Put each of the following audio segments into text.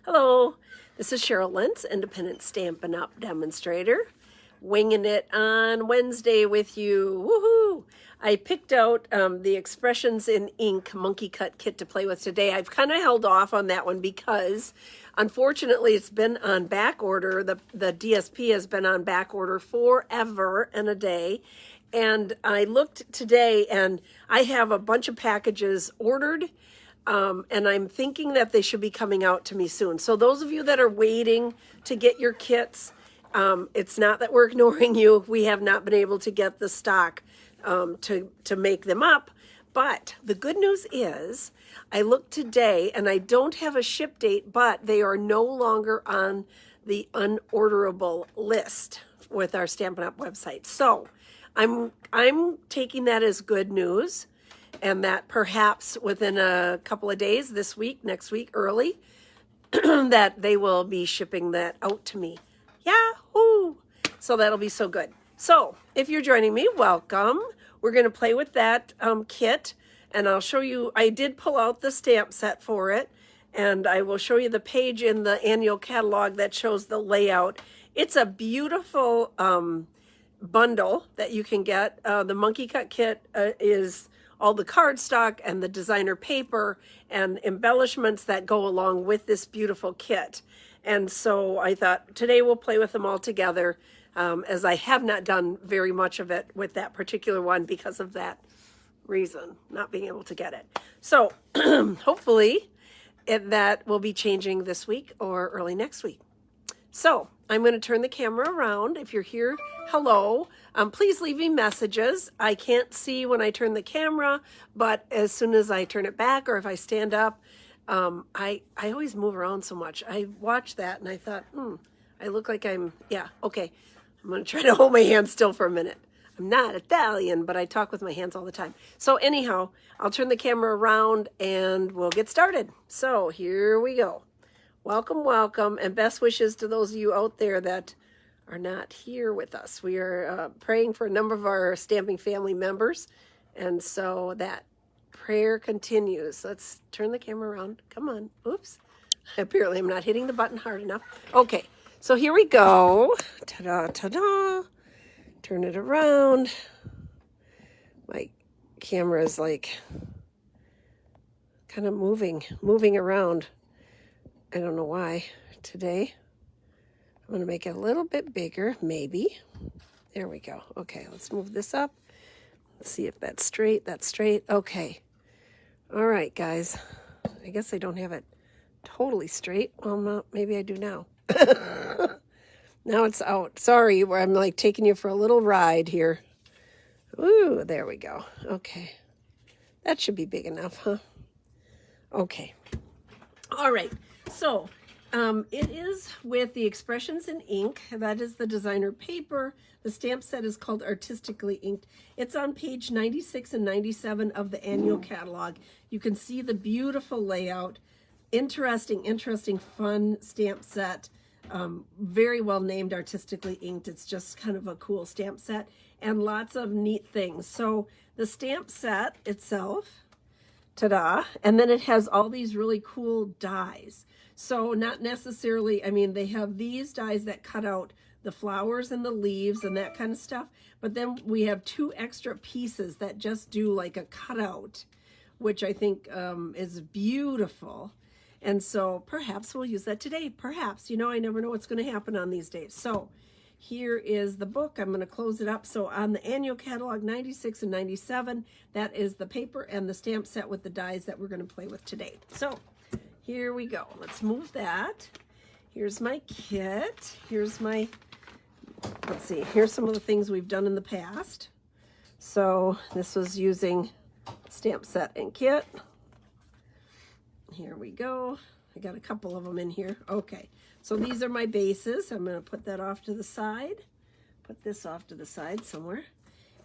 Hello, this is Cheryl Lentz, Independent Stampin' Up! Demonstrator. Winging it on Wednesday with you. Woohoo! I picked out the Expressions in Ink Monkey Cut Kit to play with today. I've kind of held off on that one because, unfortunately, it's been on back order. The DSP has been on back order forever and a day. And I looked today, and I have a bunch of packages ordered. And I'm thinking that they should be coming out to me soon. So those of you that are waiting to get your kits, it's not that we're ignoring you. We have not been able to get the stock to make them up. But the good news is I looked today and I don't have a ship date, but they are no longer on the unorderable list with our Stampin' Up! Website. So I'm taking that as good news. And that perhaps within a couple of days, this week, next week, early, that they will be shipping that out to me. Yahoo! So that'll be so good. So if you're joining me, welcome. We're going to play with that kit. And I'll show you, I did pull out the stamp set for it. And I will show you the page in the annual catalog that shows the layout. It's a beautiful bundle that you can get. The Monkey Cut Kit is all the cardstock and the designer paper and embellishments that go along with this beautiful kit. And so I thought today we'll play with them all together, as I have not done very much of it with that particular one because of that reason, not being able to get it. So hopefully that will be changing this week or early next week. So I'm going to turn the camera around. If you're here, hello. Please leave me messages. I can't see when I turn the camera, but as soon as I turn it back or if I stand up, I always move around so much. I watched that and I thought, I look like yeah, okay. I'm going to try to hold my hand still for a minute. I'm not Italian, but I talk with my hands all the time. So anyhow, I'll turn the camera around and we'll get started. So here we go. Welcome, welcome, and best wishes to those of you out there that are not here with us. We are praying for a number of our stamping family members, and so that prayer continues. Let's turn the camera around. Come on. Oops. Apparently I'm not hitting the button hard enough. Okay, so here we go. Ta-da, ta-da. Turn it around. My camera is like kind of moving around. I don't know why today. I'm going to make it a little bit bigger, maybe. There we go. Okay, let's move this up. Let's see if that's straight. That's straight. Okay. All right, guys. I guess I don't have it totally straight. Well, no, maybe I do now. Now it's out. Sorry, I'm like taking you for a little ride here. Ooh, there we go. Okay. That should be big enough, huh? Okay. All right. So it is with the Expressions in Ink. That is the designer paper. The stamp set is called Artistically Inked. It's on page 96 and 97 of the annual catalog. You can see the beautiful layout. Interesting, fun stamp set. Very well named, Artistically Inked. It's just kind of a cool stamp set and lots of neat things. So the stamp set itself, ta-da, and then it has all these really cool dies. So not necessarily, I mean, they have these dies that cut out the flowers and the leaves and that kind of stuff, but then we have two extra pieces that just do like a cutout, which I think is beautiful. And so perhaps we'll use that today. Perhaps, you know, I never know what's going to happen on these days. So here is the book. I'm going to close it up. So on the annual catalog 96 and 97, that is the paper and the stamp set with the dies that we're going to play with today. So here we go. Let's move that. Here's my kit. Here's my, let's see, here's some of the things we've done in the past. So this was using stamp set and kit. Here we go. I got a couple of them in here. Okay, so these are my bases. I'm going to put that off to the side. Put this off to the side somewhere.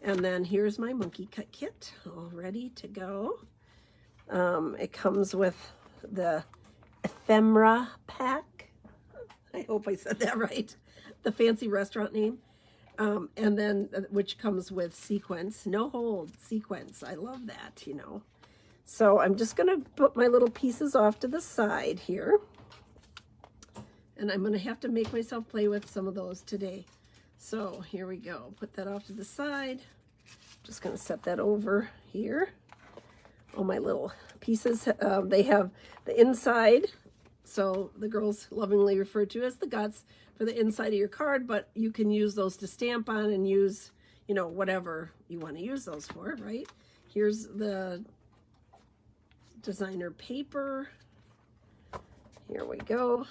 And then here's my Monkey Cut Kit, all ready to go. It comes with the ephemera pack. I hope I said that right. The fancy restaurant name. And then, which comes with sequins. No hold, sequins. I love that, you know. So I'm just going to put my little pieces off to the side here. And I'm going to have to make myself play with some of those today. So here we go. Put that off to the side. Just going to set that over here. All my little pieces, they have the inside. So the girls lovingly refer to as the guts for the inside of your card, but you can use those to stamp on and use, you know, whatever you want to use those for, right? Here's the designer paper. Here we go.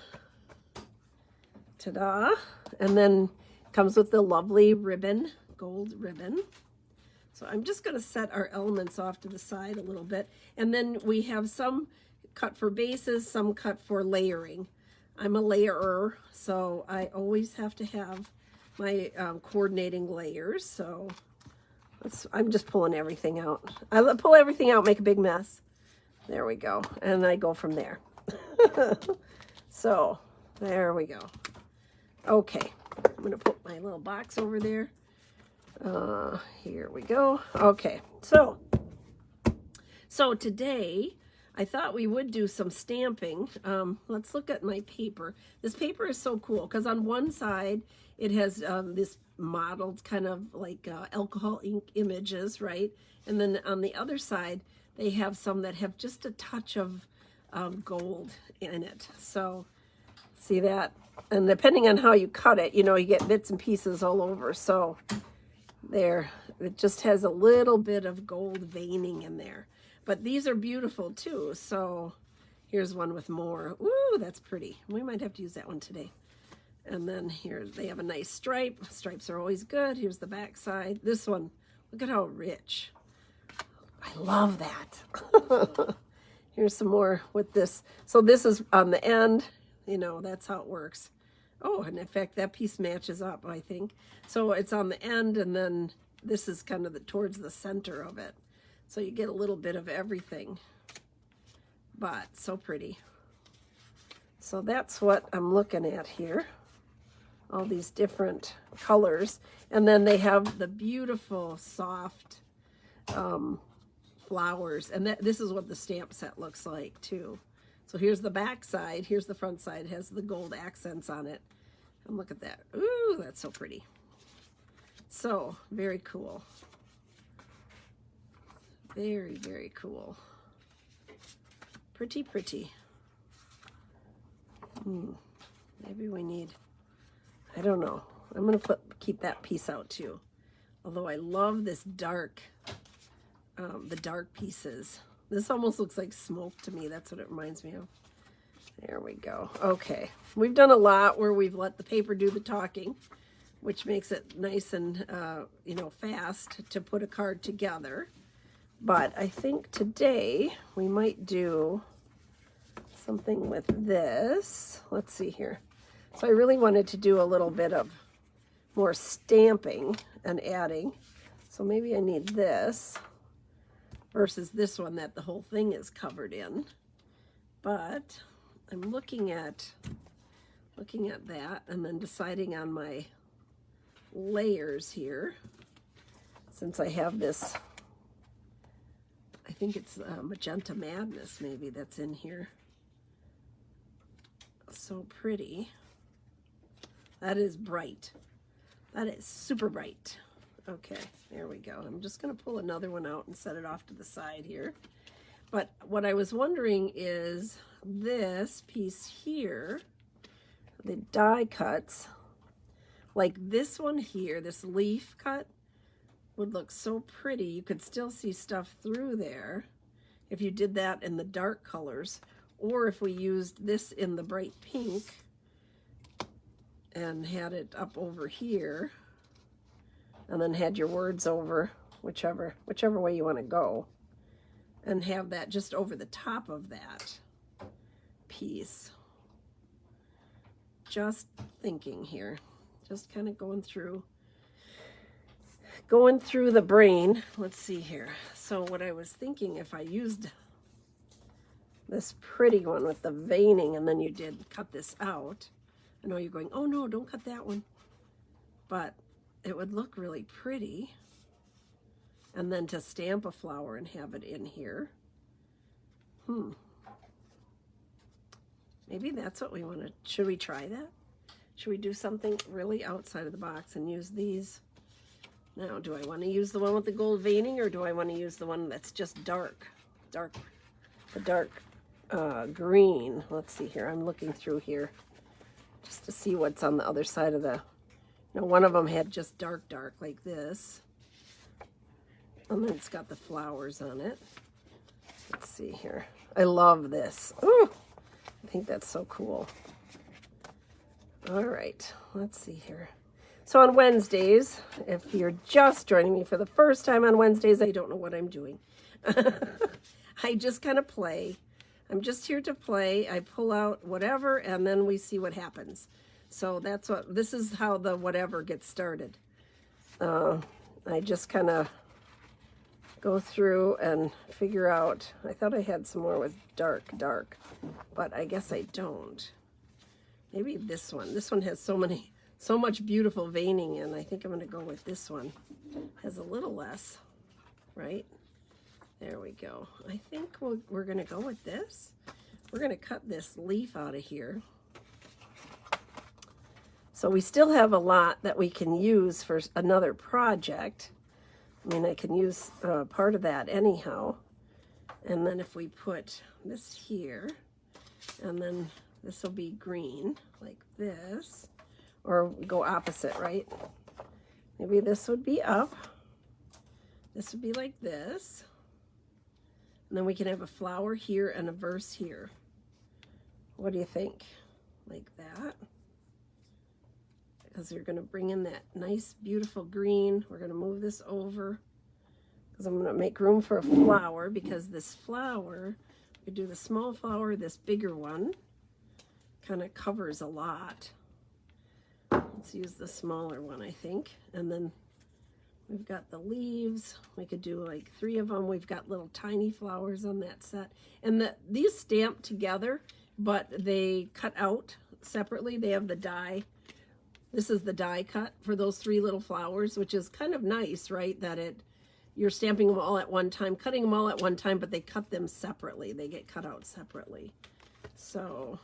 Ta-da. And then comes with the lovely ribbon, gold ribbon. So I'm just going to set our elements off to the side a little bit. And then we have some cut for bases, some cut for layering. I'm a layerer, so I always have to have my coordinating layers. So I'm just pulling everything out. I pull everything out, make a big mess. There we go. And I go from there. So there we go. Okay, I'm going to put my little box over there. Here we go. Okay, so today I thought we would do some stamping. Let's look at my paper. This paper is so cool because on one side it has this modeled kind of like alcohol ink images, right? And then on the other side they have some that have just a touch of gold in it. So see that? And depending on how you cut it, you know, you get bits and pieces all over. So there, it just has a little bit of gold veining in there. But these are beautiful too. So here's one with more. Ooh, that's pretty. We might have to use that one today. And then here they have a nice stripe. Stripes are always good. Here's the back side. This one, look at how rich. I love that. Here's some more with this. So this is on the end. You know, that's how it works. Oh, and in fact, that piece matches up, I think. So it's on the end, and then this is kind of towards the center of it. So you get a little bit of everything, but so pretty. So that's what I'm looking at here. All these different colors. And then they have the beautiful, soft flowers. And this is what the stamp set looks like, too. So here's the back side. Here's the front side. It has the gold accents on it. And look at that. Ooh, that's so pretty. So, very cool. Very, very cool. Pretty, pretty. Maybe we need, I don't know. I'm going to keep that piece out too. Although I love this dark, the dark pieces. This almost looks like smoke to me. That's what it reminds me of. There we go. Okay. We've done a lot where we've let the paper do the talking, which makes it nice and, you know, fast to put a card together. But I think today we might do something with this. Let's see here. So I really wanted to do a little bit of more stamping and adding. So maybe I need this versus this one that the whole thing is covered in. But I'm looking at that and then deciding on my layers here. Since I have this, I think it's Magenta Madness maybe that's in here. So pretty. That is bright. That is super bright. Okay, there we go. I'm just going to pull another one out and set it off to the side here. But what I was wondering is this piece here, the die cuts, like this one here, this leaf cut, would look so pretty. You could still see stuff through there if you did that in the dark colors, or if we used this in the bright pink and had it up over here and then had your words over, whichever way you want to go, and have that just over the top of that piece. Just thinking here, just kind of going through the brain. Let's see here. So what I was thinking, if I used this pretty one with the veining and then you did cut this out, I know you're going, oh no, don't cut that one, but it would look really pretty. And then to stamp a flower and have it in here. Maybe that's what we want to, should we try that? Should we do something really outside of the box and use these? Now, do I want to use the one with the gold veining, or do I want to use the one that's just dark, the dark green? Let's see here. I'm looking through here just to see what's on the other side of the, you know, one of them had just dark like this. And then it's got the flowers on it. Let's see here. I love this. Ooh, I think that's so cool. All right, let's see here. So on Wednesdays, if you're just joining me for the first time on Wednesdays, I don't know what I'm doing. I just kind of play. I'm just here to play. I pull out whatever, and then we see what happens. So this is how the whatever gets started. I just kind of go through and figure out. I thought I had some more with dark, but I guess I don't. Maybe this one. This one has so much beautiful veining in. I think I'm going to go with this one. Has a little less, right? There we go. I think we're going to go with this. We're going to cut this leaf out of here. So we still have a lot that we can use for another project. I mean, I can use part of that anyhow. And then if we put this here, and then this will be green like this, or go opposite, right? Maybe this would be up. This would be like this. And then we can have a flower here and a verse here. What do you think? Like that. Because you're going to bring in that nice, beautiful green. We're going to move this over because I'm going to make room for a flower, because this flower, we do the small flower, this bigger one kind of covers a lot. Let's use the smaller one, I think. And then we've got the leaves. We could do like 3 of them. We've got little tiny flowers on that set. And these stamp together, but they cut out separately. They have the die. This is the die cut for those 3 little flowers, which is kind of nice, right? That you're stamping them all at one time, cutting them all at one time, but they cut them separately. They get cut out separately. So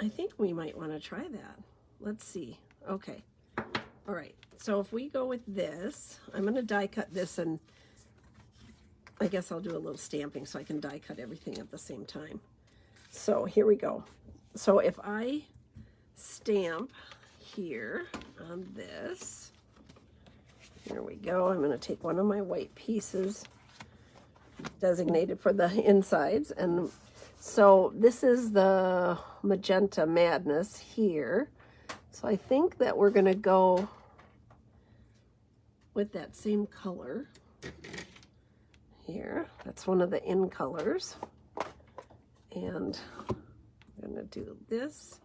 I think we might want to try that. Let's see. Okay. All right. So if we go with this, I'm going to die cut this, and I guess I'll do a little stamping so I can die cut everything at the same time. So here we go. So if I stamp here on this, here we go. I'm going to take one of my white pieces designated for the insides, and so this is the Magenta Madness here. So I think that we're going to go with that same color here. That's one of the in colors. And I'm going to do this.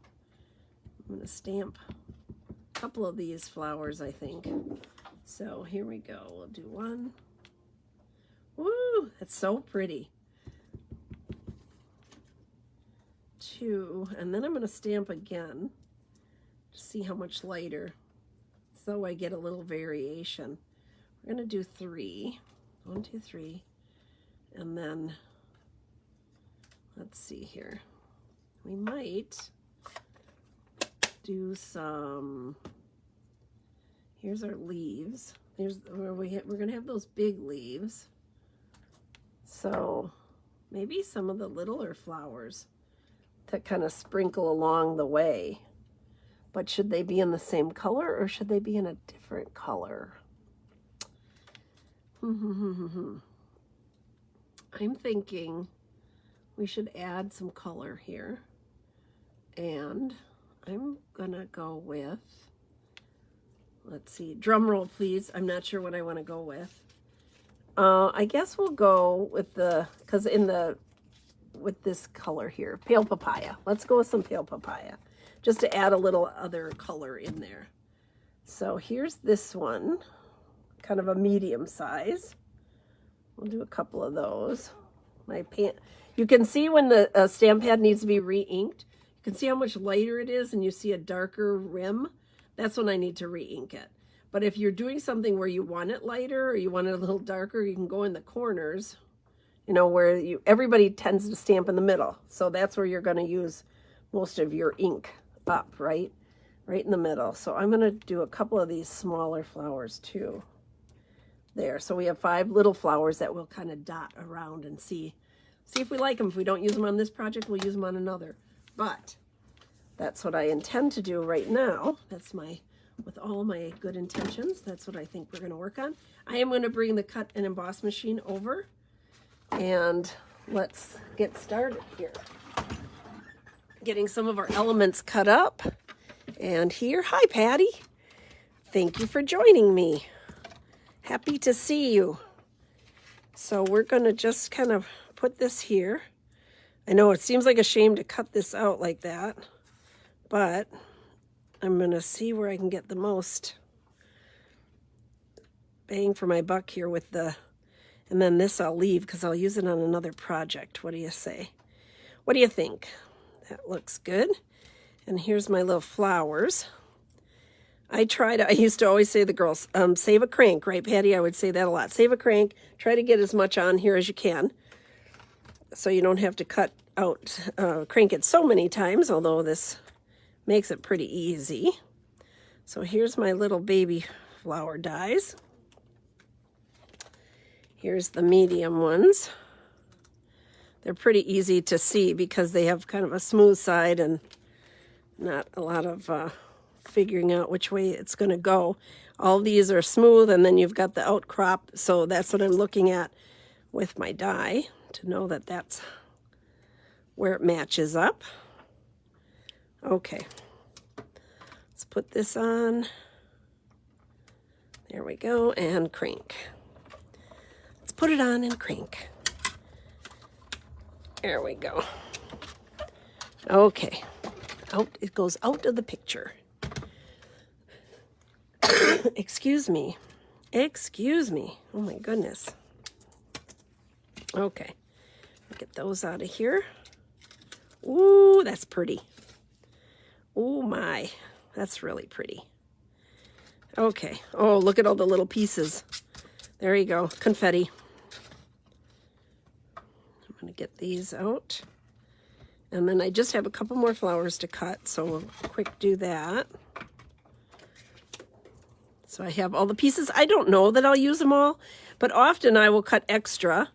I'm going to stamp a couple of these flowers, I think. So here we go. We'll do one. Woo! That's so pretty. 2, and then I'm going to stamp again to see how much lighter, so I get a little variation. We're going to do 3. 1, 2, 3. And then let's see here. We might do some, here's our leaves. Here's where we're going to have those big leaves. So maybe some of the littler flowers that kind of sprinkle along the way. But should they be in the same color, or should they be in a different color? I'm thinking we should add some color here. And I'm gonna go with, let's see, drum roll please. I'm not sure what I want to go with. I guess we'll go with with this color here, pale papaya. Let's go with some pale papaya, just to add a little other color in there. So here's this one, kind of a medium size. We'll do a couple of those. You can see when the stamp pad needs to be re-inked. You can see how much lighter it is, and you see a darker rim. That's when I need to re-ink it. But if you're doing something where you want it lighter or you want it a little darker, you can go in the corners you know, where everybody tends to stamp in the middle. So that's where you're going to use most of your ink up, right? Right in the middle. So I'm going to do a couple of these smaller flowers too. There. So we have 5 little flowers that we'll kind of dot around and see if we like them. If we don't use them on this project, we'll use them on another. But that's what I intend to do right now. That's with all my good intentions, that's what I think we're going to work on. I am going to bring the cut and emboss machine over, and let's get started here. Getting some of our elements cut up. And here, hi Patty. Thank you for joining me. Happy to see you. So we're going to just kind of put this here. I know it seems like a shame to cut this out like that, but I'm going to see where I can get the most bang for my buck here with and then this I'll leave because I'll use it on another project. What do you say? What do you think? That looks good. And here's my little flowers. I used to always say to the girls, save a crank, right, Patty? I would say that a lot. Save a crank. Try to get as much on here as you can so you don't have to crank it so many times, although this makes it pretty easy. So here's my little baby flower dies. Here's the medium ones. They're pretty easy to see because they have kind of a smooth side and not a lot of figuring out which way it's going to go. All these are smooth, and then you've got the outcrop, so that's what I'm looking at with my die to know that that's where it matches up. Okay, let's put this on. There we go, and crank. Let's put it on and crank. There we go. Okay, it goes out of the picture. Excuse me. Oh my goodness. Okay, get those out of here. Ooh, that's pretty. Oh my, that's really pretty. Okay. Oh, look at all the little pieces. There you go, confetti. I'm gonna get these out. And then I just have a couple more flowers to cut, so we'll quick do that. So I have all the pieces. I don't know that I'll use them all, but often I will cut extra.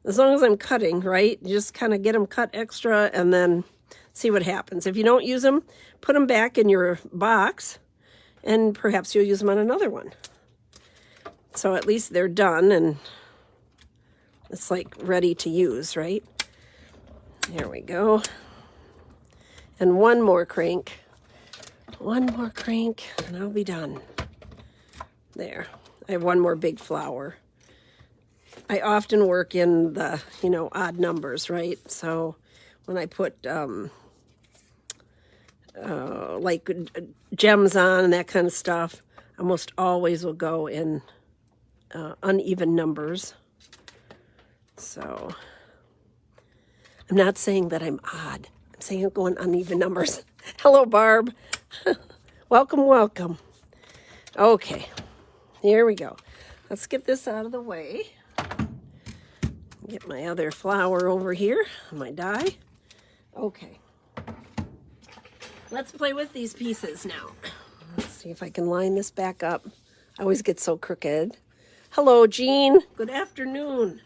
As long as I'm cutting, right? You just kind of get them cut extra and then see what happens. If you don't use them, put them back in your box and perhaps you'll use them on another one. So at least they're done and it's like ready to use, right? There we go. And one more crank. One more crank and I'll be done. There. I have one more big flower. I often work in the, odd numbers, right? So when I put like gems on and that kind of stuff, I almost always will go in uneven numbers. So I'm not saying that I'm odd. I'm saying I'm going uneven numbers. Hello, Barb. Welcome, welcome. Okay, here we go. Let's get this out of the way. Get my other flower over here, my die. Okay. Let's play with these pieces now. Let's see if I can line this back up. I always get so crooked. Hello, Jean. Good afternoon.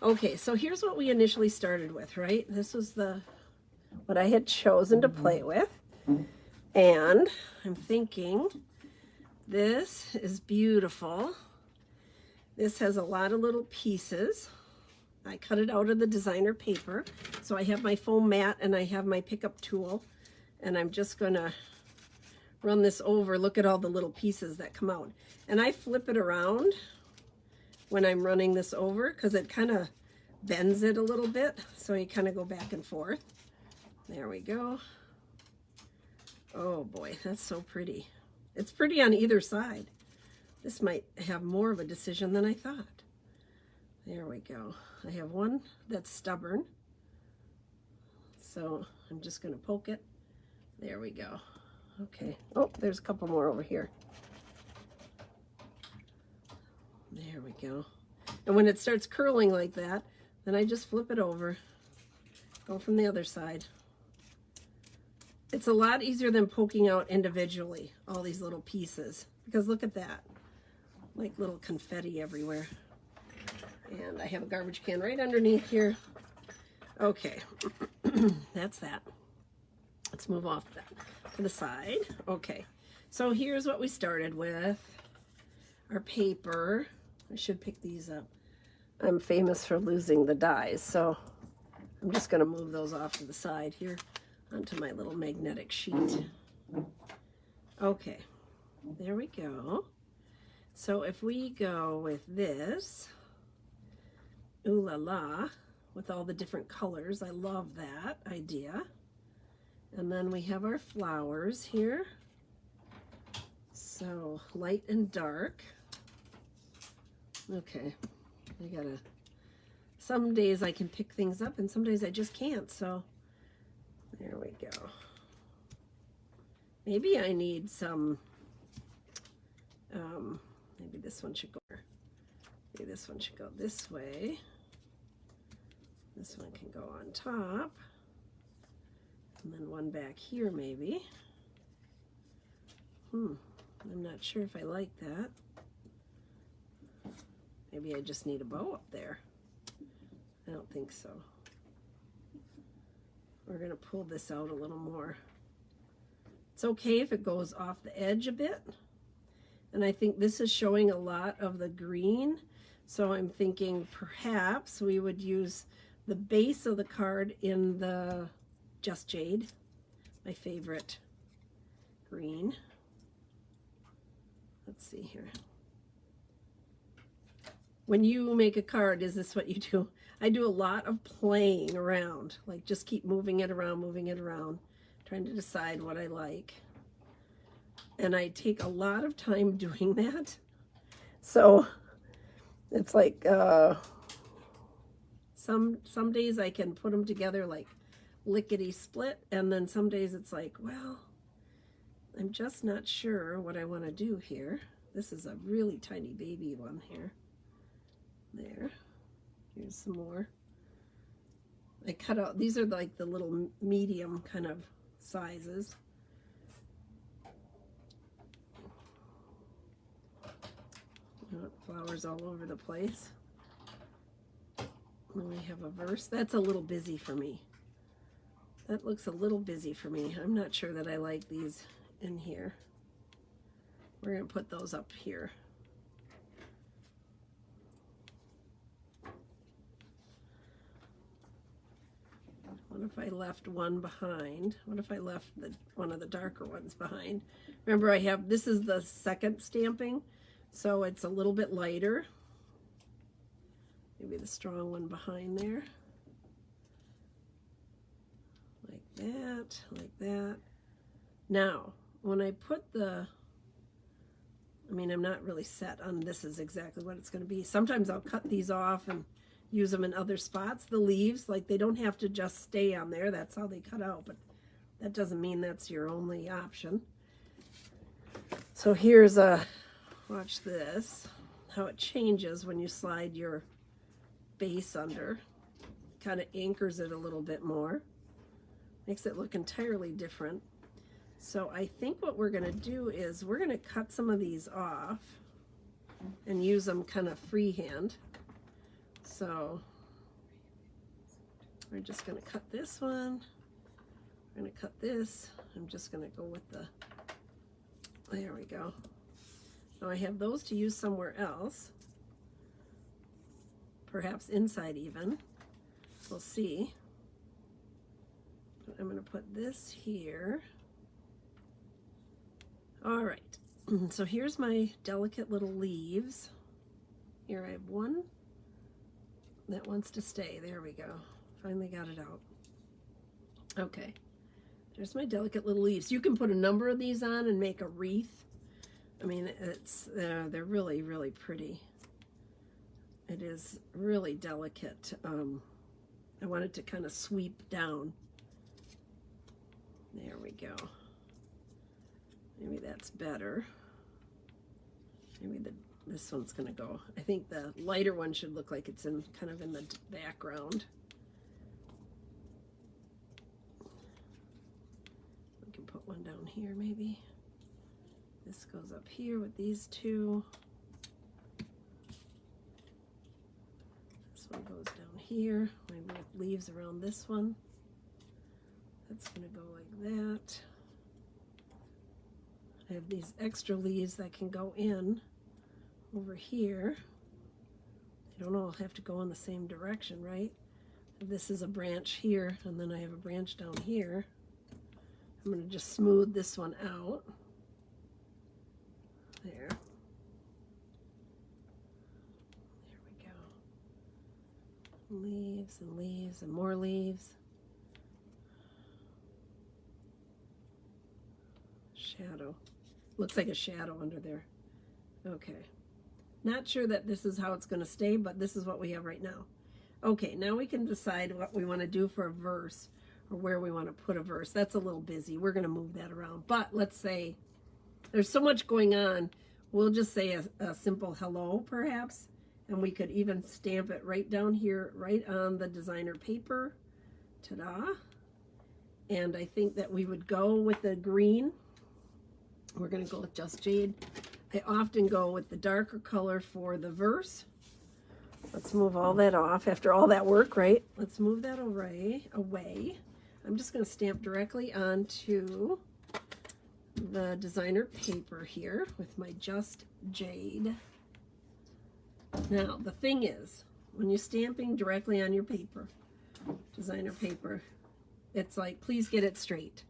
Okay, so here's what we initially started with, right? This was what I had chosen to play with. And I'm thinking this is beautiful. This has a lot of little pieces. I cut it out of the designer paper. So I have my foam mat and I have my pickup tool. And I'm just gonna run this over. Look at all the little pieces that come out. And I flip it around when I'm running this over because it kind of bends it a little bit. So you kind of go back and forth. There we go. Oh boy, that's so pretty. It's pretty on either side. This might have more of a decision than I thought. There we go. I have one that's stubborn. So I'm just going to poke it. There we go. Okay. Oh, there's a couple more over here. There we go. And when it starts curling like that, Then I just flip it over, go from the other side. It's a lot easier than poking out individually, all these little pieces, because look at that, like little confetti everywhere. And I have a garbage can right underneath here. Okay, that's that. Let's move off that to the side. Okay, so here's what we started with. Our paper. I should pick these up. I'm famous for losing the dies, so I'm just going to move those off to the side here onto my little magnetic sheet. Okay, there we go. So if we go with this, ooh la la, with all the different colors, I love that idea. And then we have our flowers here. So light and dark. Okay, some days I can pick things up and some days I just can't, so there we go. Maybe I need some, maybe this one should go, maybe this one should go this way. This one can go on top. And then one back here maybe. I'm not sure if I like that. Maybe I just need a bow up there. I don't think so. We're going to pull this out a little more. It's okay if it goes off the edge a bit. And I think this is showing a lot of the green. So I'm thinking perhaps we would use the base of the card in the Just Jade, my favorite green. Let's see here. When you make a card, is this what you do? I do a lot of playing around, like just keep moving it around, trying to decide what I like. And I take a lot of time doing that. So it's like some days I can put them together like lickety split, and then some days it's like, well, I'm just not sure what I want to do here. This is a really tiny baby one here. There. Here's some more. I cut out, these are like the little medium kind of sizes. Flowers all over the place. And we have a verse. That's a little busy for me. That looks a little busy for me. I'm not sure that I like these in here. We're going to put those up here. What if I left one behind? What if I left one of the darker ones behind? Remember, I have, this is the second stamping, so it's a little bit lighter. Maybe the strong one behind there. Like that, like that. Now, when I put the, I mean, I'm not really set on this is exactly what it's going to be. Sometimes I'll cut these off and use them in other spots. The leaves, like they don't have to just stay on there. That's how they cut out, but that doesn't mean that's your only option. So here's a, watch this, how it changes when you slide your base under. Kind of anchors it a little bit more. Makes it look entirely different. So I think what we're going to do is we're going to cut some of these off and use them kind of freehand. So we're just going to cut this one. We're going to cut this. I'm just going to go with the, there we go. Now I have those to use somewhere else. Perhaps inside even. We'll see. But I'm going to put this here. All right. So here's my delicate little leaves. Here I have one that wants to stay. There we go. Finally got it out. Okay. There's my delicate little leaves. You can put a number of these on and make a wreath. I mean, it's they're really, really pretty. It is really delicate. I want it to kind of sweep down. There we go. Maybe that's better. Maybe this one's gonna go. I think the lighter one should look like it's in kind of in the background. We can put one down here maybe. This goes up here with these two. This one goes down here. Maybe with leaves around this one. That's gonna go like that. I have these extra leaves that can go in over here. They don't all have to go in the same direction, right? This is a branch here, and then I have a branch down here. I'm going to just smooth this one out. There. There we go. Leaves and leaves and more leaves. Shadow. Looks like a shadow under there. Okay. Not sure that this is how it's going to stay, but this is what we have right now. Okay, now we can decide what we want to do for a verse, or where we want to put a verse. That's a little busy. We're going to move that around. But let's say there's so much going on. We'll just say a simple hello, perhaps. And we could even stamp it right down here, right on the designer paper. Ta-da. And I think that we would go with the green. We're going to go with Just Jade. I often go with the darker color for the verse. Let's move all that off after all that work, right? Let's move that away. I'm just going to stamp directly onto the designer paper here with my Just Jade. Now, the thing is, when you're stamping directly on your paper, designer paper, it's like, please get it straight.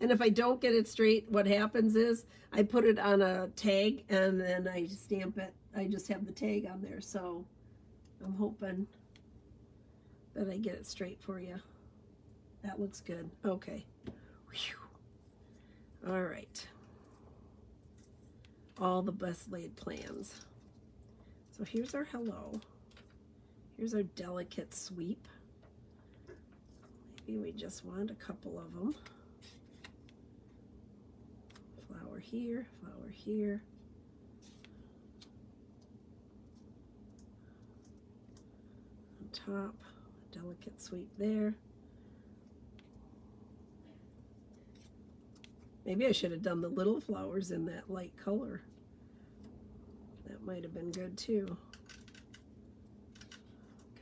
And if I don't get it straight, what happens is I put it on a tag and then I stamp it. I just have the tag on there. So I'm hoping that I get it straight for you. That looks good. Okay. Whew. All right. All the best laid plans. So here's our hello. Here's our delicate sweep. Maybe we just want a couple of them. Flower here, flower here. On top, a delicate sweep there. Maybe I should have done the little flowers in that light color. That might have been good too.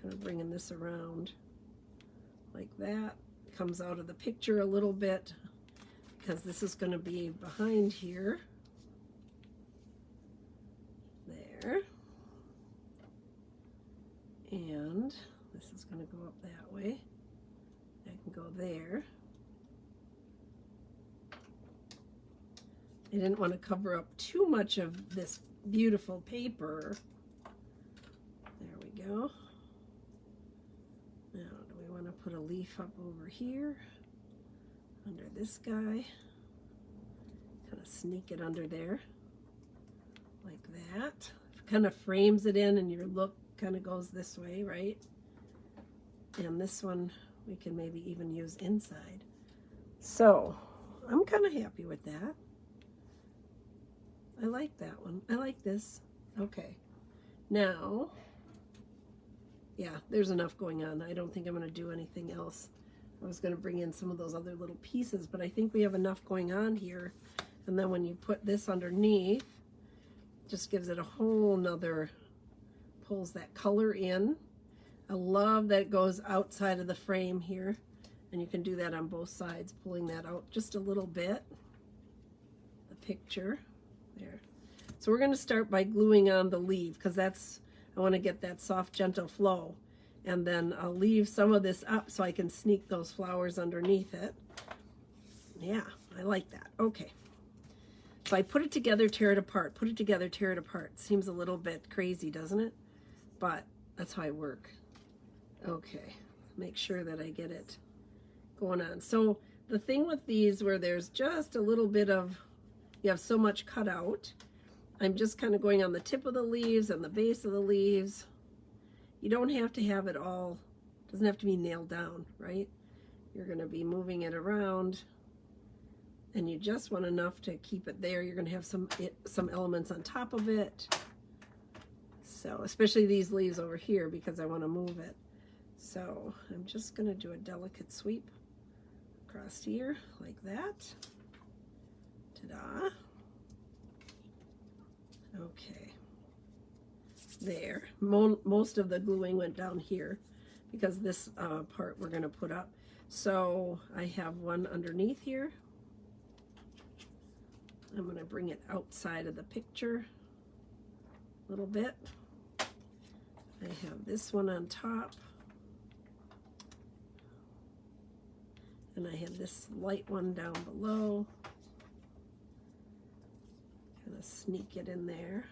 Kind of bringing this around like that. Comes out of the picture a little bit because this is going to be behind here. There. And this is going to go up that way. I can go there. I didn't want to cover up too much of this beautiful paper. There we go. Now, do we want to put a leaf up over here under this guy? Kind of sneak it under there like that. Kind of frames it in and your look kind of goes this way, right? And this one we can maybe even use inside. So I'm kind of happy with that. I like that one. I like this. Okay. Now, yeah, there's enough going on. I don't think I'm going to do anything else. I was going to bring in some of those other little pieces, but I think we have enough going on here. And then when you put this underneath, it just gives it a whole nother, pulls that color in. I love that it goes outside of the frame here. And you can do that on both sides, pulling that out just a little bit. The picture. There. So we're going to start by gluing on the leaf because that's, I want to get that soft, gentle flow. And then I'll leave some of this up so I can sneak those flowers underneath it. Yeah, I like that. Okay. So I put it together, tear it apart. Put it together, tear it apart. Seems a little bit crazy, doesn't it? But that's how I work. Okay. Make sure that I get it going on. So the thing with these where there's just a little bit of, you have so much cut out, I'm just kind of going on the tip of the leaves and the base of the leaves. You don't have to have it all, doesn't have to be nailed down, right? You're going to be moving it around And you just want enough to keep it there. You're going to have some elements on top of it. So, especially these leaves over here because I want to move it. So, I'm just going to do a delicate sweep across here like that. Ta-da. Okay. There. Most of the gluing went down here because this part we're going to put up. So, I have one underneath here. I'm going to bring it outside of the picture a little bit. I have this one on top. And I have this light one down below. Kind of sneak it in there.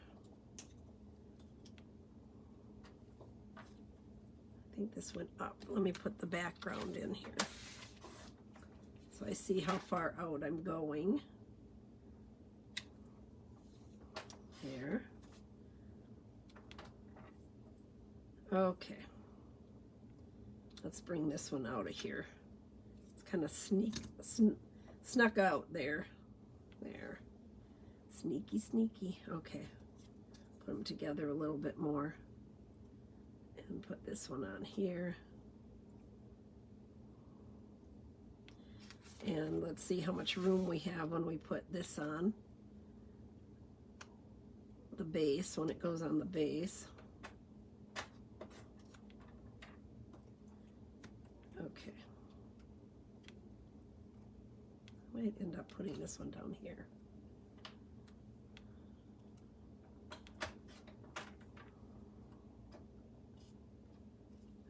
I think this went up. Let me put the background in here so I see how far out I'm going. There. Okay. Let's bring this one out of here. It's kind of snuck out there. There. Sneaky, sneaky. Okay. Put them together a little bit more. And put this one on here. And let's see how much room we have when we put this on the base, when it goes on the base. Okay. I might end up putting this one down here.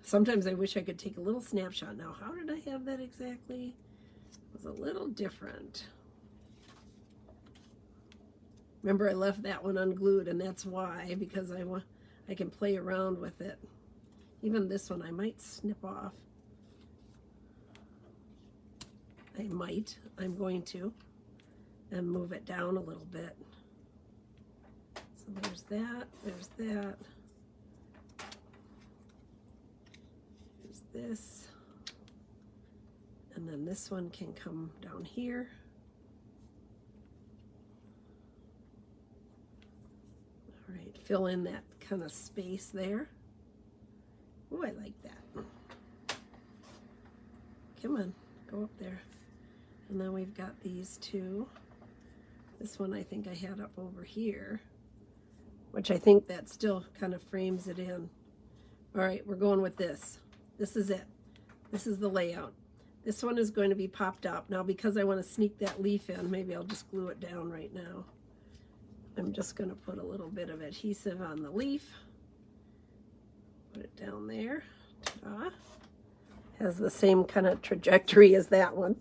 Sometimes I wish I could take a little snapshot. Now, how did I have that exactly? It was a little different. Remember, I left that one unglued, and that's why, because I can play around with it. Even this one I might snip off. I'm going to, and move it down a little bit. So there's that, there's that. There's this. And then this one can come down here. All right, fill in that kind of space there. Oh, I like that. Come on, go up there. And then we've got these two. This one I think I had up over here, which I think that still kind of frames it in. All right, we're going with this. This is it. This is the layout. This one is going to be popped up. Now, because I want to sneak that leaf in, maybe I'll just glue it down right now. I'm just going to put a little bit of adhesive on the leaf. Put it down there. Ta-da. Has the same kind of trajectory as that one.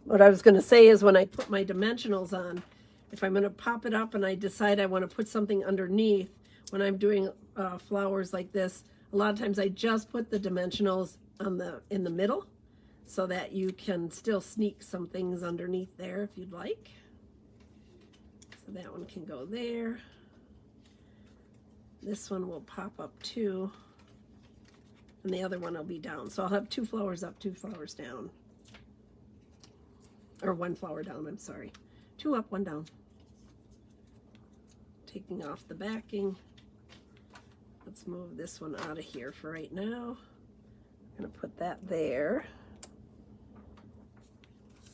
What I was going to say is when I put my dimensionals on, if I'm going to pop it up and I decide I want to put something underneath, when I'm doing flowers like this, a lot of times I just put the dimensionals in the middle so that you can still sneak some things underneath there if you'd like. So that one can go there. This one will pop up too, and the other one will be down. So I'll have 2 flowers up, 2 flowers down. Or 1 flower down, I'm sorry. 2 up, 1 down. Taking off the backing. Let's move this one out of here for right now. I'm going to put that there.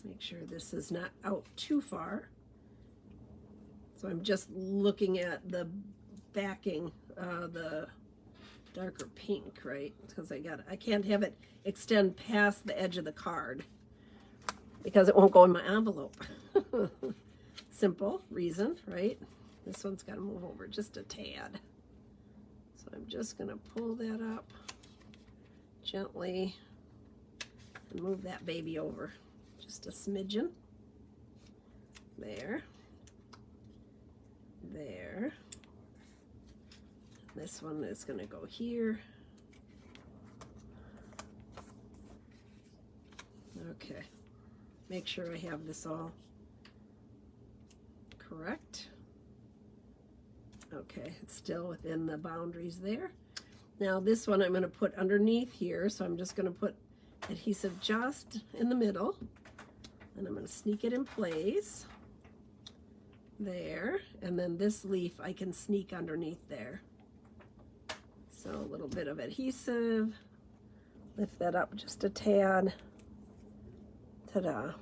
Make sure this is not out too far. So I'm just looking at the backing, the darker pink, right? Because I can't have it extend past the edge of the card because it won't go in my envelope. Simple reason, right? This one's got to move over just a tad. So I'm just going to pull that up gently and move that baby over just a smidgen. There. There. This one is going to go here. Okay. Make sure I have this all correct. Okay, it's still within the boundaries there. Now this one I'm going to put underneath here, so I'm just going to put adhesive just in the middle. And I'm going to sneak it in place. There. And then this leaf I can sneak underneath there. So a little bit of adhesive. Lift that up just a tad. Ta-da.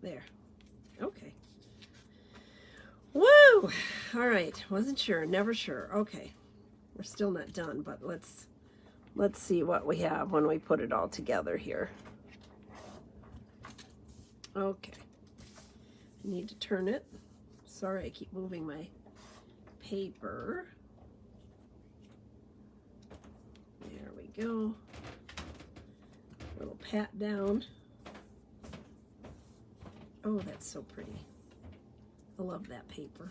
There. Okay. Woo! All right. Wasn't sure. Never sure. Okay. We're still not done, but let's see what we have when we put it all together here. Okay. I need to turn it. Sorry, I keep moving my paper. There we go. Little pat down. Oh, that's so pretty. I love that paper.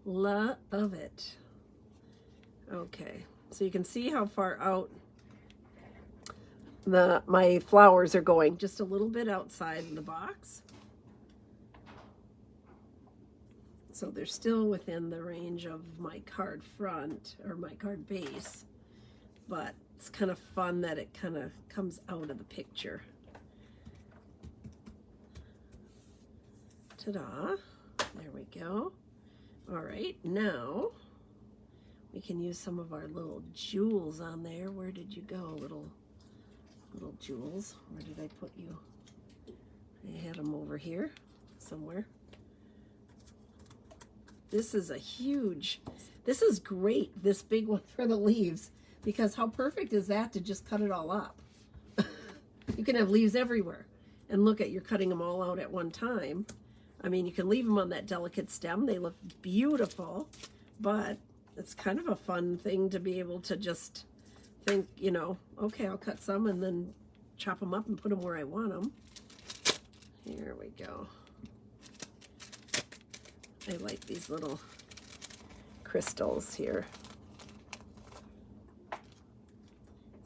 Love it. Okay, so you can see how far out my flowers are going. Just a little bit outside the box. So they're still within the range of my card front or my card base, but it's kind of fun that it kind of comes out of the picture. Ta-da, there we go. All right, now we can use some of our little jewels on there. Where did you go, little jewels? Where did I put you? I had them over here somewhere. This is this is great, this big one for the leaves, because how perfect is that to just cut it all up? You can have leaves everywhere. And look at, you're cutting them all out at one time. I mean, you can leave them on that delicate stem. They look beautiful, but it's kind of a fun thing to be able to just think, you know, okay, I'll cut some and then chop them up and put them where I want them. Here we go. I like these little crystals here.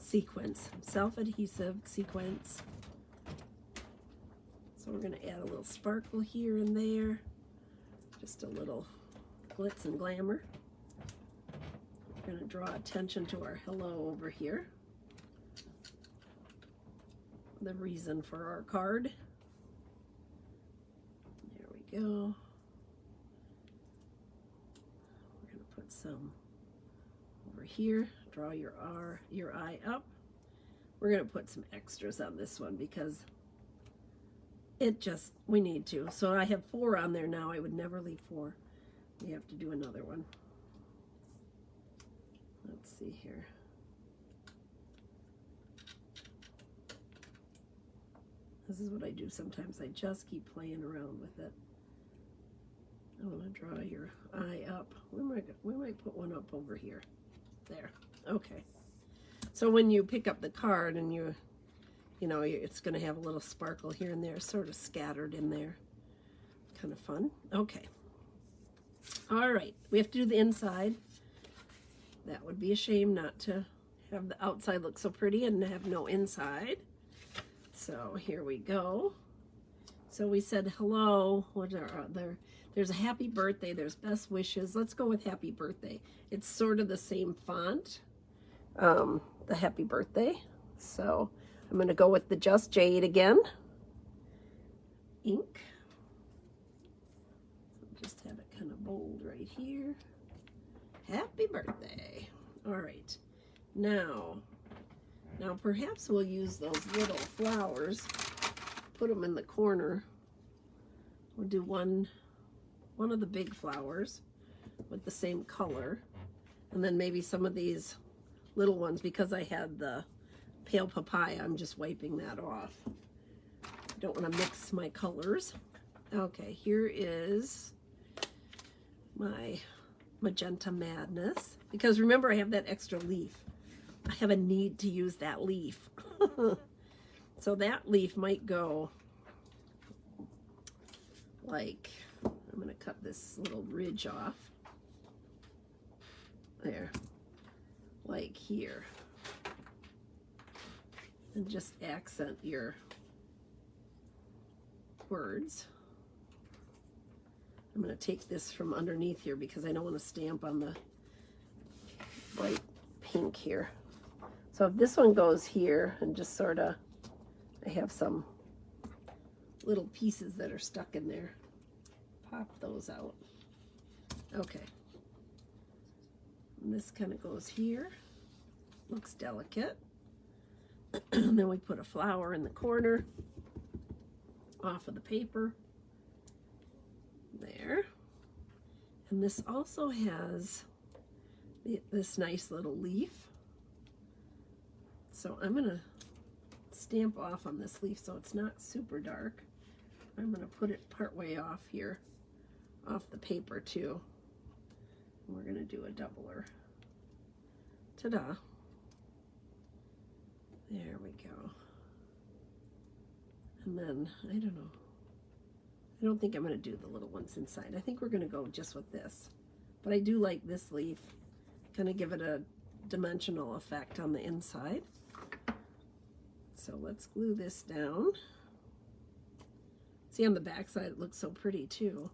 Sequence, self-adhesive sequence. So we're going to add a little sparkle here and there. Just a little glitz and glamour. We're going to draw attention to our hello over here. The reason for our card. There we go. We're going to put some over here. Draw your eye up. We're going to put some extras on this one because we need to. So I have 4 on there now. I would never leave 4. We have to do another one. Let's see here. This is what I do sometimes. I just keep playing around with it. I want to draw your eye up. Where might I put one up over here? There. Okay. So when you pick up the card and you know, it's going to have a little sparkle here and there, sort of scattered in there. Kind of fun. Okay. All right. We have to do the inside. That would be a shame not to have the outside look so pretty and have no inside. So here we go. So we said hello. What are there? There's a happy birthday. There's best wishes. Let's go with happy birthday. It's sort of the same font, the happy birthday. So I'm going to go with the Just Jade again. Ink. Just have it kind of bold right here. Happy birthday. All right. Now perhaps we'll use those little flowers. Put them in the corner. We'll do one of the big flowers with the same color. And then maybe some of these little ones, because I had the pale papaya, I'm just wiping that off. I don't want to mix my colors. Okay, here is my Magenta Madness. Because remember, I have that extra leaf. I have a need to use that leaf. So that leaf might go like, I'm going to cut this little ridge off. There. Like here. And just accent your words. I'm going to take this from underneath here because I don't want to stamp on the bright pink here. So if this one goes here and just sort of, I have some little pieces that are stuck in there. Pop those out. Okay. And this kind of goes here. Looks delicate. And then we put a flower in the corner off of the paper. There. And this also has this nice little leaf. So I'm going to stamp off on this leaf so it's not super dark. I'm going to put it part way off here, off the paper too. And we're going to do a doubler. Ta-da. There we go. And then, I don't know. I don't think I'm going to do the little ones inside. I think we're going to go just with this. But I do like this leaf. Kind of give it a dimensional effect on the inside. So let's glue this down. See, on the back side it looks so pretty too.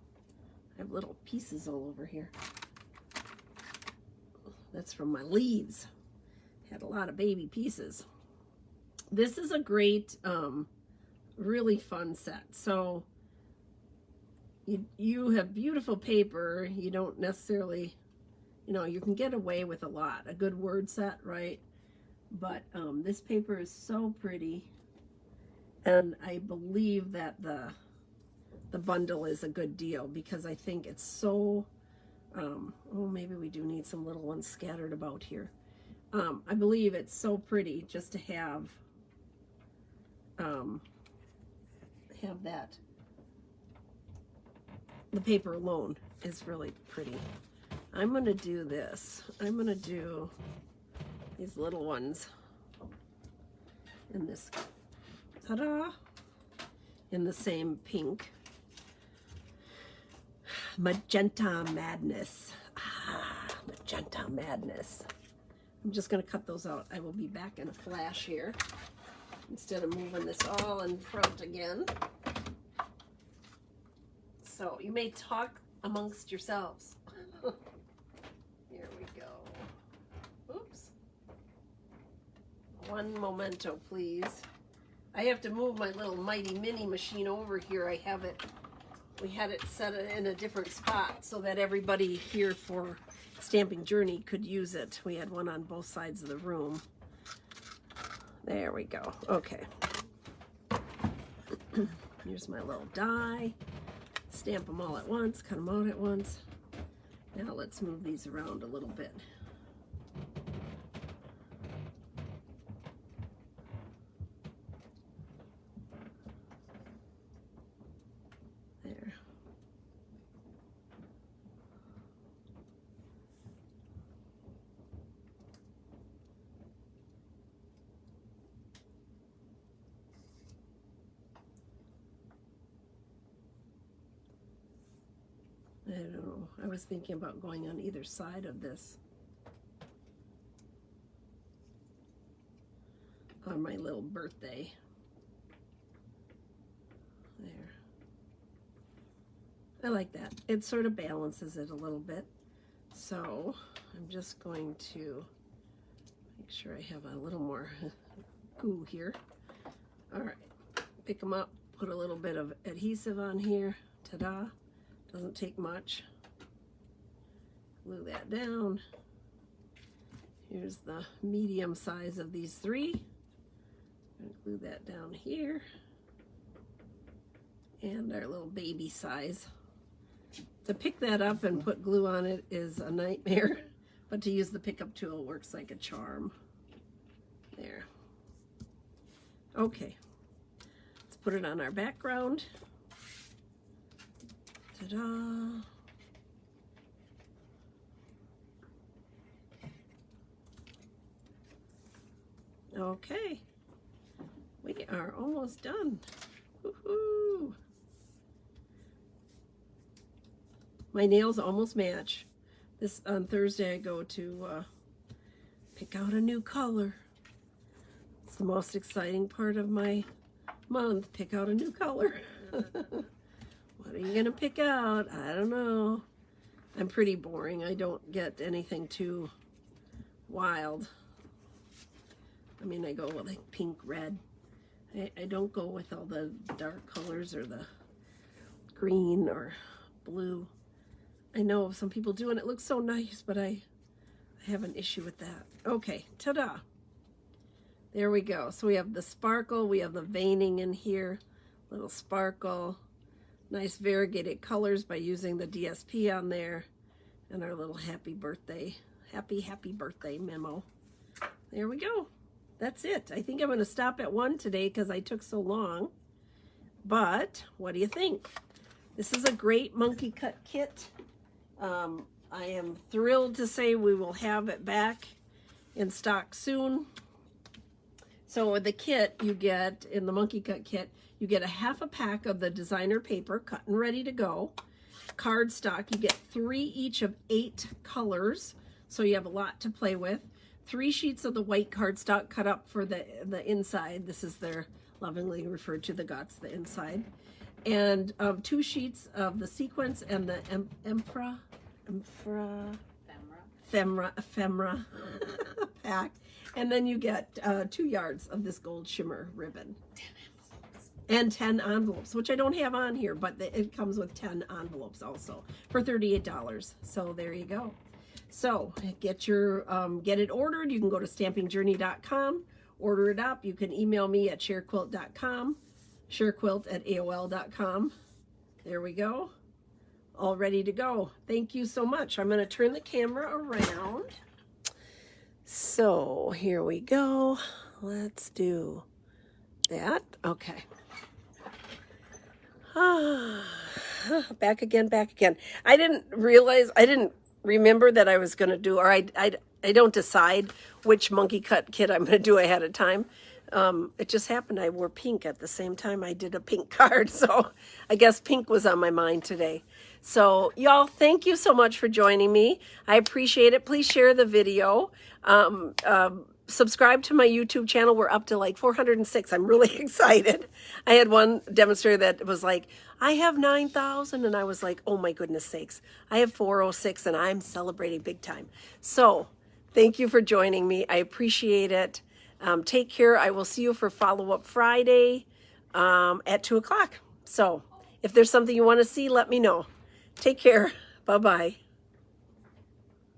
I have little pieces all over here. That's from my leaves. Had a lot of baby pieces. This is a great, really fun set. So you have beautiful paper. You don't necessarily, you can get away with a lot. A good word set, right? But this paper is so pretty, and I believe that the bundle is a good deal because I think it's so, oh, maybe we do need some little ones scattered about here. I believe it's so pretty just to have that. The paper alone is really pretty. I'm going to do this. I'm going to do these little ones in this, ta-da, in the same pink. Magenta Madness. Magenta Madness. I'm just going to cut those out. I will be back in a flash here instead of moving this all in front again. So you may talk amongst yourselves. Here we go. Oops. One memento, please. I have to move my little Mighty Mini machine over here. I have it, we had it set in a different spot so that everybody here for Stamping Journey could use it. We had one on both sides of the room. There we go. Okay. Here's my little die. Stamp them all at once, cut them out at once. Now let's move these around a little bit. There. I don't know. I was thinking about going on either side of this. On my little birthday. There. I like that. It sort of balances it a little bit. So I'm just going to make sure I have a little more goo here. All right. Pick them up. Put a little bit of adhesive on here. Ta-da. Doesn't take much. Glue that down. Here's the medium size of these three. I'm gonna glue that down here. And our little baby size. To pick that up and put glue on it is a nightmare, but to use the pickup tool works like a charm. There. Okay. Let's put it on our background. Ta-da! Okay, we are almost done. Woohoo! My nails almost match. This on Thursday I go to pick out a new color. It's the most exciting part of my month. Pick out a new color. What are you gonna pick out? I don't know. I'm pretty boring. I don't get anything too wild. I mean, I go with like pink, red. I don't go with all the dark colors or the green or blue. I know some people do and it looks so nice, but I have an issue with that. Okay, ta-da. There we go. So we have the sparkle, we have the veining in here, little sparkle, nice variegated colors by using the DSP on there, and our little happy birthday memo. There we go. That's it. I think I'm going to stop at 1 today because I took so long. But what do you think? This is a great monkey cut kit. I am thrilled to say we will have it back in stock soon. So with the kit you get, in the monkey cut kit, you get a half a pack of the designer paper cut and ready to go. Cardstock, you get 3 each of 8 colors, so you have a lot to play with. 3 sheets of the white cardstock cut up for the inside. This is their lovingly referred to the guts, the inside. And 2 sheets of the sequence and the ephemera pack. And then you get 2 yards of this gold shimmer ribbon. 10 envelopes. And 10 envelopes, which I don't have on here, but it comes with 10 envelopes also for $38. So there you go. So get it ordered. You can go to stampingjourney.com, order it up. You can email me at sharequilt.com, sharequilt@aol.com. There we go. All ready to go. Thank you so much. I'm going to turn the camera around. So here we go. Let's do that. Okay. Back again. I didn't remember that I was going to do, or I don't decide which monkey cut kit I'm going to do ahead of time. It just happened I wore pink at the same time I did a pink card, so I guess pink was on my mind today. So y'all, thank you so much for joining me. I appreciate it. Please share the video. Subscribe to my YouTube channel. We're up to like 406. I'm really excited. I had one demonstrator that was like, I have 9,000, and I was like, oh my goodness sakes. I have 406 and I'm celebrating big time. So thank you for joining me. I appreciate it. Take care. I will see you for follow-up Friday at 2 o'clock. So if there's something you want to see, let me know. Take care. Bye-bye.